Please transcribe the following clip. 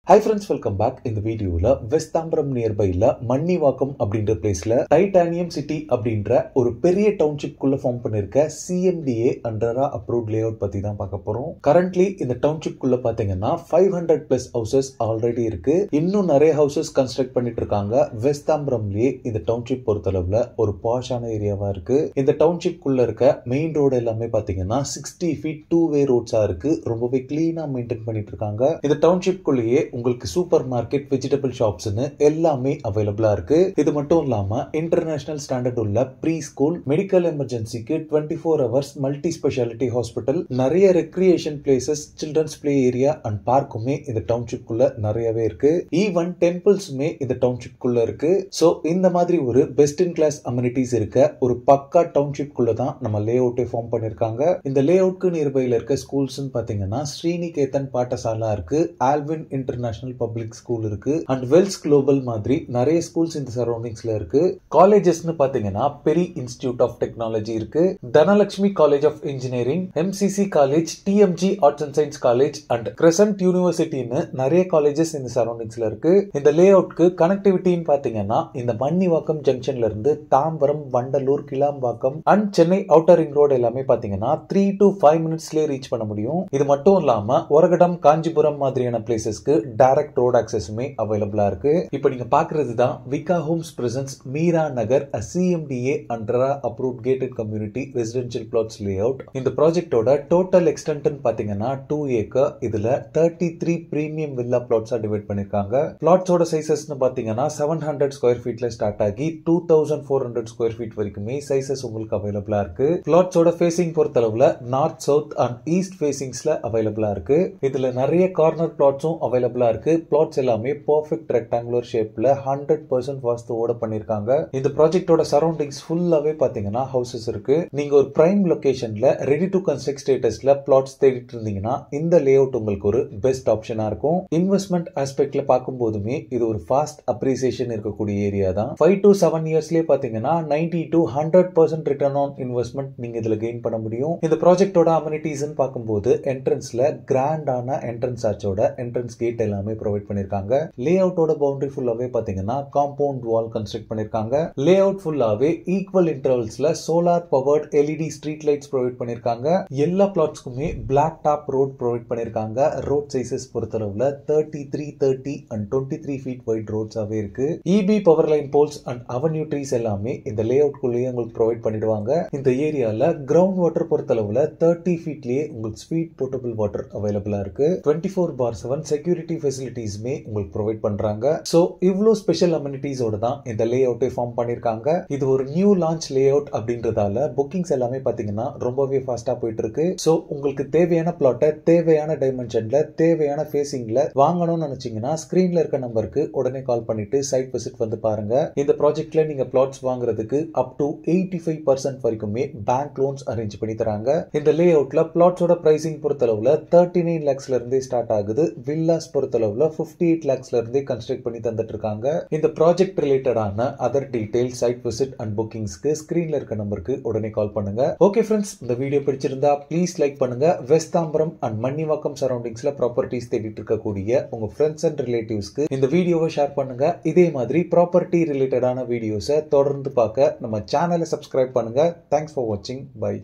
Hi friends, welcome back. In the video la West Tambaram nearby la Mannivakkam அப்படின்ற பிளேஸ்ல titanium city அப்படின்ற ஒரு பெரிய டவுன்ஷிப் குள்ள ஃபார்ம் பண்ணிருக்க CMDA அண்டரா அப்ரூவ்ட் லேஅவுட் பத்தி தான் பார்க்க போறோம். கரண்ட்லி இந்த டவுன்ஷிப் குள்ள பாத்தீங்கன்னா 500 பிளஸ் ஹவுசஸ் ஆல்ரெடி இருக்கு. இன்னும் நிறைய ஹவுசஸ் கன்ஸ்ட்ரக்ட் பண்ணிட்டு இருக்காங்க. வெஸ்ட் தாம்பரம்லயே இந்த டவுன்ஷிப் பொறுத்தளவுல ஒரு பாஷான ஏரியாவா இருக்கு. இந்த டவுன்ஷிப் குள்ள இருக்க மெயின் ரோடு எல்லாமே பாத்தீங்கன்னா 60 feet two-way ரோட்ஸா இருக்கு. ரொம்பவே கிளீனா மெயின்டைன் பண்ணிட்டு இருக்காங்க. இந்த டவுன்ஷிப் குள்ளேயே உங்களுக்கு சூப்பர் மார்க்கெட், வெஜிடபிள் ஷாப்ஸ்னு எல்லாமே அவைலபிளா இருக்கு. இது மட்டும் இல்லாம இன்டர்நேஷனல் ஸ்டாண்டர்ட் உள்ள ப்ரீ ஸ்கூல், மெடிக்கல் எமர்ஜென்சிக்கு 24 hours மல்டி ஸ்பெஷாலிட்டி ஹாஸ்பிட்டல், நிறைய recreation places, children's play area and பார்க்குமே இந்த டவுன்ஷிப் குள்ள நிறையவே இருக்கு. ஈவன் டெம்பிள்ஸுமே இந்த டவுன்ஷிப் குள்ள இருக்கு. சோ இந்த மாதிரி ஒரு பெஸ்ட் இன் கிளாஸ் அம்யூனிட்டிஸ் இருக்க ஒரு பக்கா டவுன்ஷிப் குள்ள தான் நம்ம லே அவுட்டை ஃபார்ம் பண்ணிருக்காங்க. இந்த லே அவுட்க்கு நியர்பைல இருக்க ஸ்கூல்ஸ் பாத்தீங்கன்னா ஸ்ரீநிகேதன் பாடசாலா இருக்கு, ஆல்வின் இன்டர்நேஷனல் பப்ளிக் ஸ்கூல் இருக்கு அண்ட் வெல்ஸ் குளோபல் மாதிரி நிறைய ஸ்கூல்ஸ் இந்த சரௌண்டிங்ஸ்ல இருக்கு. காலேஜஸ்னு பாத்தீங்கன்னா பெரி இன்ஸ்டிடியூட் ஆஃப் டெக்னாலஜி இருக்கு, Dhanalakshmi college of engineering, MCC college, TMG arts and science college and crescent யூனிவர்சிட்டின்னு நிறைய காலேஜஸ் இந்த சரௌண்டிங்ஸ்ல இருக்கு. இந்த லே அவுட்க்கு கனெக்டிவிட்டின்னு பாத்தீங்கன்னா இந்த மன்னிவாக்கம் ஜங்ஷன்ல இருந்து Tambaram, Vandalur, Kilambakkam and Chennai outer ring road எல்லாமே பாத்தீங்கன்னா 3 to 5 minutesலயே ரீச் பண்ண முடியும். இது மட்டும் இல்லாம ஒரகடம், காஞ்சிபுரம் மாதிரியான பிளேசஸ்க்கு டைரக்ட் ரோட் ஆக்சஸுமே அவைலபிளா இருக்கு. இப்போ நீங்க பாக்குறது தான் Vika homes presents Meera Nagar CMDA under approved gated community residential plots layout. இந்த ப்ராஜெக்டோட டோட்டல் எக்ஸ்டென்ட் பாத்தீங்கன்னா 2 acre. இதுல 33 பிரீமியம் வில்லா பிளாட்ஸா டிவைட் பண்ணிருக்காங்க. பிளாட்ஸோட சைசஸ்னு பாத்தீங்கன்னா 700 ஸ்கொயர் ஃபீட்ல ஸ்டார்ட் ஆகி 2400 ஸ்கொயர் ஃபீட் வரைக்குமே சைசஸ் உங்களுக்கு அவைலபிளா இருக்கு. பிளாட்ஸோட ஃபேசிங் பொறுத்தளவுல நார்த், சவுத் அண்ட் ஈஸ்ட் ஃபேசிங்ஸ்ல அவைலபிளா இருக்கு. இதுல நிறைய கார்னர் பிளாட்ஸும் அவைலபிளா இருக்கு. பிளாட்ஸ் எல்லாமே பெர்ஃபெக்ட் ரெக்டாங்குலர் ஷேப்ல 100% வாஸ்துவோட பண்ணிருக்காங்க. இந்த ப்ராஜெக்ட்டோட சரௌண்டிங்ஸ் ஃபுல்லாவே பாத்தீங்கன்னா ஹவுசஸ் இருக்கு. நீங்க ஒரு பிரைம் லொகேஷன்ல ரெடி டு கன்ஸ்ட்ரக்ட் ஸ்டேட்டஸ்ல பிளாட்ஸ் தேடிட்டு இருந்தீங்கன்னா இந்த லேஅவுட் உங்களுக்கு ஒரு பெஸ்ட் ஆப்ஷனா இருக்கும். இன்வெஸ்ட்மெண்ட் ஆஸ்பெக்ட்ல பார்க்கும்போதுமே இது ஒரு ஃபாஸ்ட் அப்ரிசியேஷன் இருக்கக்கூடிய ஏரியா தான். 5 to 7 yearsலயே பாத்தீங்கன்னா 90 to 100% ரிட்டர்ன் ஆன் இன்வெஸ்ட்மெண்ட் நீங்க இதுல கெயின் பண்ண முடியும். இந்த ப்ராஜெக்ட்டோட அம்யூனிட்டிஸ் பார்க்கும்போது என்ட்ரன்ஸ்ல கிராண்டான என்ட்ரன்ஸ் ஆர்ச்சோட என்ட்ரன்ஸ் கேட் எல்லாமே ப்ரொவைட் பண்ணிருக்காங்க. லே அவுட்டோட பவுண்டரி ஃபுல்லாவே பாத்தீங்கன்னா காம்பவுண்ட் வால் கன்ஸ்ட்ரக்ட் பண்ணிருக்காங்க. லே அவுட் ஃபுல்லாவே ஈக்குவல் இன்டர்வல்ஸ்ல solar powered LED street lights provide பண்ணிருக்காங்க. எல்லா பிளாட்ஸ்க்குமே பிளாக் டாப் ரோட் ப்ரொவைட் பண்ணிருக்காங்க. ரோட் சைசஸ் பொறுத்தளவுல 33, 30 and 23 feet வைட் ரோட்ஸாவே இருக்கு. EB power line poles and avenue trees எல்லாமே இந்த லே அவுட் குள்ளேயே உங்களுக்கு ப்ரொவைட் பண்ணிடுவாங்க. இந்த ஏரியால கிரவுண்ட் வாட்டர் பொறுத்தளவுல 30 feetலயே உங்களுக்கு ஸ்வீட் போர்ட்டபிள் வாட்டர் அவைலபிளா இருக்கு. 24/7 செக்யூரிட்டி ஃபெசிலிட்டிஸ்மே உங்களுக்கு ப்ரொவைட் பண்றாங்க. சோ இவ்ளோ ஸ்பெஷல் அம்யூனிட்டிஸோட தான் இந்த லே அவுட்டை ஃபார்ம் பண்ணிருக்காங்க. இது ஒரு நியூ லான்ச் லே அவுட் அப்படின்றதால புக்கிங்ஸ் எல்லாமே பாத்தீங்கன்னா ரொம்பவே ஃபாஸ்டா போயிட்டு இருக்கு. சோ உங்களுக்கு தேவையான பிளாட்டை தேவையான டைமென்ஷன்ல, தேவையான ஃபேசிங்ல வாங்கணும்னு நினைச்சீங்கன்னா ஸ்கிரீன்ல இருக்க நம்பருக்கு உடனே கால் பண்ணிட்டு சைட் விசிட் வந்து பாருங்க. இந்த ப்ராஜெக்ட்ல நீங்க பிளாட்ஸ் வாங்குறதுக்கு அப் டு 85% வரைக்குமே பேங்க் லோன்ஸ் அரேஞ்ச் பண்ணி தராங்க. இந்த லே அவுட்ல பிளாட்ஸோட பிரைசிங் பொறுத்தளவுல 39 lakhsல இருந்தே ஸ்டார்ட் ஆகுது. வில்லாஸ் பொறுத்தளவுல 58 lakhsல இருந்தே கன்ஸ்ட்ரக்ட் பண்ணி தந்துட்டு இருக்காங்க. இந்த ப்ராஜெக்ட் ரிலேட்டடான other detail, site visit and புக்கிங்ஸ்க்கு ஸ்கிரீன்ல இருக்க நம்பருக்கு உடனே கால் பண்ணுங்க. ஓகே ஃப்ரெண்ட்ஸ், இந்த வீடியோ பிடிச்சிருந்தா ப்ளீஸ் லைக் பண்ணுங்க. வெஸ்ட் தாம்பரம் அண்ட் மன்னிவாக்கம் சரௌண்டிங்ஸ்ல ப்ராப்பர்ட்டிஸ் தேடிட்டு இருக்கக்கூடிய உங்க ஃப்ரெண்ட்ஸ் அண்ட் ரிலேட்டிவ்ஸ்க்கு இந்த வீடியோவை ஷேர் பண்ணுங்க. இதே மாதிரி ப்ராப்பர்ட்டி ரிலேட்டடான வீடியோஸை தொடர்ந்து பார்க்க நம்ம சேனலை சப்ஸ்கிரைப் பண்ணுங்க. தேங்க்ஸ் ஃபார் வாட்சிங். பை.